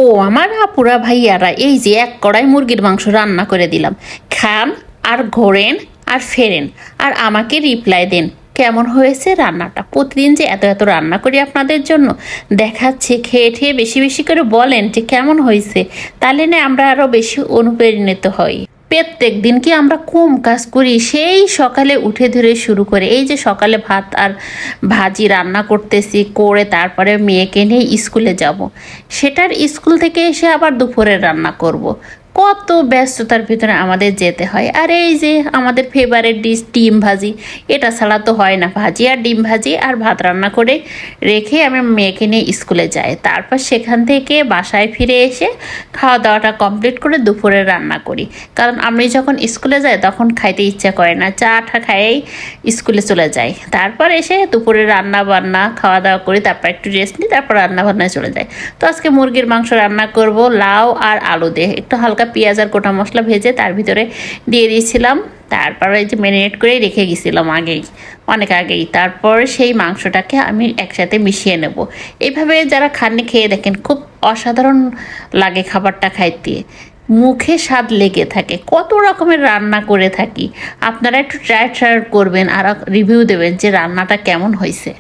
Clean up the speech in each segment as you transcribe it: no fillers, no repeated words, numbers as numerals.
ও আমার আপুরা ভাইয়ারা, এই যে এক কড়াই মুরগির মাংস রান্না করে দিলাম, খান আর ঘোরেন আর ফেরেন আর আমাকে রিপ্লাই দেন কেমন হয়েছে রান্নাটা। প্রতিদিন যে এত এত রান্না করি আপনাদের জন্য, দেখাচ্ছে খেয়ে ঠেয়ে বেশি বেশি করে বলেন যে কেমন হয়েছে, তাহলে না আমরা আরও বেশি অনুপ্রাণিত হই। প্রত্যেক দিন কি আমরা কম কাজ করি? সেই সকালে উঠে ধরে শুরু করে এই যে সকালে ভাত আর ভাজি রান্না করতেছি, করে তারপরে মেয়েকে নিয়ে স্কুলে যাব, সেটার স্কুল থেকে এসে আবার দুপুরে রান্না করব। কত ব্যস্ততার ভিতরে আমাদের যেতে হয়। আর এই যে আমাদের ফেভারিট ডিশ ডিম ভাজি, এটা ছাড়া তো হয় না। ভাজি আর ডিম ভাজি আর ভাত রান্না করে রেখে আমি মেয়েকে নিয়ে স্কুলে যাই, তারপর সেখান থেকে বাসায় ফিরে এসে খাওয়া দাওয়াটা কমপ্লিট করে দুপুরে রান্না করি। কারণ আমি যখন স্কুলে যাই তখন খাইতে ইচ্ছা করে না, চাটা খাইয়েই স্কুলে চলে যাই। তারপর এসে দুপুরে রান্না বান্না খাওয়া দাওয়া করি, তারপর একটু রেস্ট নিই, তারপর রান্না বান্নায় চলে যাই। তো আজকে মুরগির মাংস রান্না করব লাউ আর আলু দিয়ে, একটু হালকা পেঁয়াজ আর গোটা মশলা ভেজে তার ভিতরে দিয়ে দিয়েছিলাম। তারপর এই যে ম্যারিনেট করে রেখে গেছিলাম আগেই, অনেক আগেই। তারপর সেই মাংসটাকে আমি একসাথে মিশিয়ে নেব। এইভাবে যারা খাননি খেয়ে দেখেন, খুব অসাধারণ লাগে খাবারটা খাইতে, মুখে স্বাদ লেগে থাকে। কত রকমের রান্না করে থাকি, আপনারা একটু ট্রাই করবেন আর রিভিউ দেবেন যে রান্নাটা কেমন হয়েছে।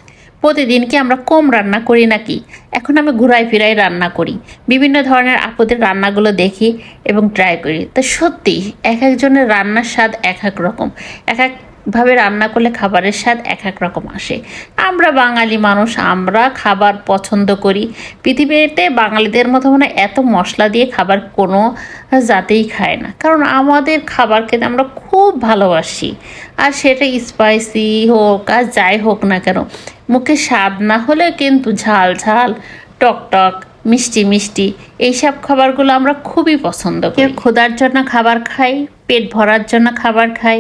প্রতিদিন কি আমরা কম রান্না করি নাকি? এখন আমি ঘুরাই ফিরাই রান্না করি, বিভিন্ন ধরনের আপুদের রান্নাগুলো দেখি এবং ট্রাই করি। তা সত্যি এক একজনের রান্নার স্বাদ এক এক রকম, এক একভাবে রান্না করলে খাবারের স্বাদ এক এক রকম আসে। আমরা বাঙালি মানুষ, আমরা খাবার পছন্দ করি। পৃথিবীতে বাঙালিদের মতো মানে এত মশলা দিয়ে খাবার কোনো জাতেই খায় না, কারণ আমাদের খাবার খেতে আমরা খুব ভালোবাসি। আর সেটা স্পাইসি হোক আর যাই হোক না কেন, মুখে স্বাদ না হলে কিন্তু ঝাল ঝাল, টক টক, মিষ্টি মিষ্টি, এইসব খাবারগুলো আমরা খুবই পছন্দ করি। কেউ ক্ষুধার জন্য খাবার খাই, পেট ভরার জন্য খাবার খাই,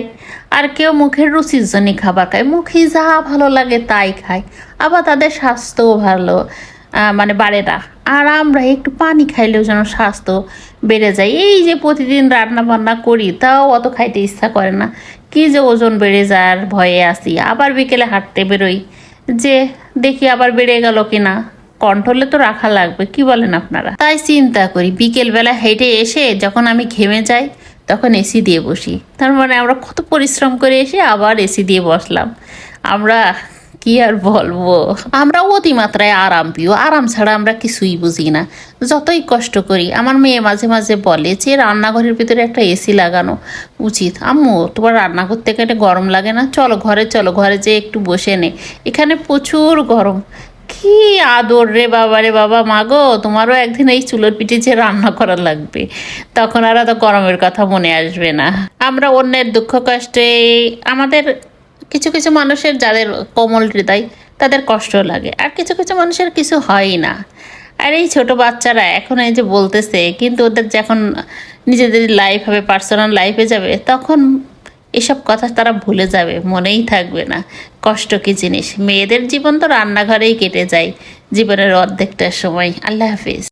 আর কেউ মুখের রুচির জন্য খাবার খায়, মুখে যা ভালো লাগে তাই খায়। আবার তাদের স্বাস্থ্যও ভালো মানে বাড়ে না। আর আমরা একটু পানি খাইলেও যেন স্বাস্থ্য বেড়ে যায়। এই যে প্রতিদিন রান্না বান্না করি, তাও অত খাইতে ইচ্ছা করে না, কি যে ওজন বেড়ে যাওয়ার ভয়ে আসি। আবার বিকেলে হাঁটতে বেরোই, যে দেখি আবার বেড়ে গেল কিনা, কন্ট্রোলে তো রাখা লাগবে, কি বলেন আপনারা? তাই চিন্তা করি বিকেলবেলা হেঁটে এসে যখন আমি ঘেমে যাই তখন এসি দিয়ে বসি। তার মানে আমরা কত পরিশ্রম করে এসে আবার এসি দিয়ে বসলাম। আমরা কি আর বলবো, আমরা অতিমাত্রায় আরাম প্রিয়, আরাম ছাড়া আমরা কিছুই বুঝি না। যতই কষ্ট করি, আমার মেয়ে মাঝে মাঝে বলে যে রান্নাঘরের ভিতরে একটা এসি লাগানো উচিত। আম্মু, তোমার রান্না করতে গেলে গরম লাগে না? চলো ঘরে, চলো ঘরে যেয়ে একটু বসে নে, এখানে প্রচুর গরম। কি আদর রে বাবা, রে বাবা, মাগো তোমারও একদিন এই চুলোর পিঠে যে রান্না করা লাগবে, তখন আর তো গরমের কথা মনে আসবে না। আমরা অন্যের দুঃখ কষ্টে, আমাদের কিছু কিছু মানুষের যাদের কোমল হৃদয় তাদের কষ্ট লাগে, আর কিছু কিছু মানুষের কিছু হয়ই না। আর এই ছোট বাচ্চারা এখন এই যে বলতেছে, কিন্তু ওদের যখন নিজেদের লাইফ হবে, পার্সোনাল লাইফে যাবে, তখন এসব কথা তারা ভুলে যাবে, মনেই থাকবে না কষ্ট কি জিনিস। মেয়েদের জীবন তো রান্নাঘরেই কেটে যায় জীবনের অর্ধেকটা সময়। আল্লাহ হাফিজ।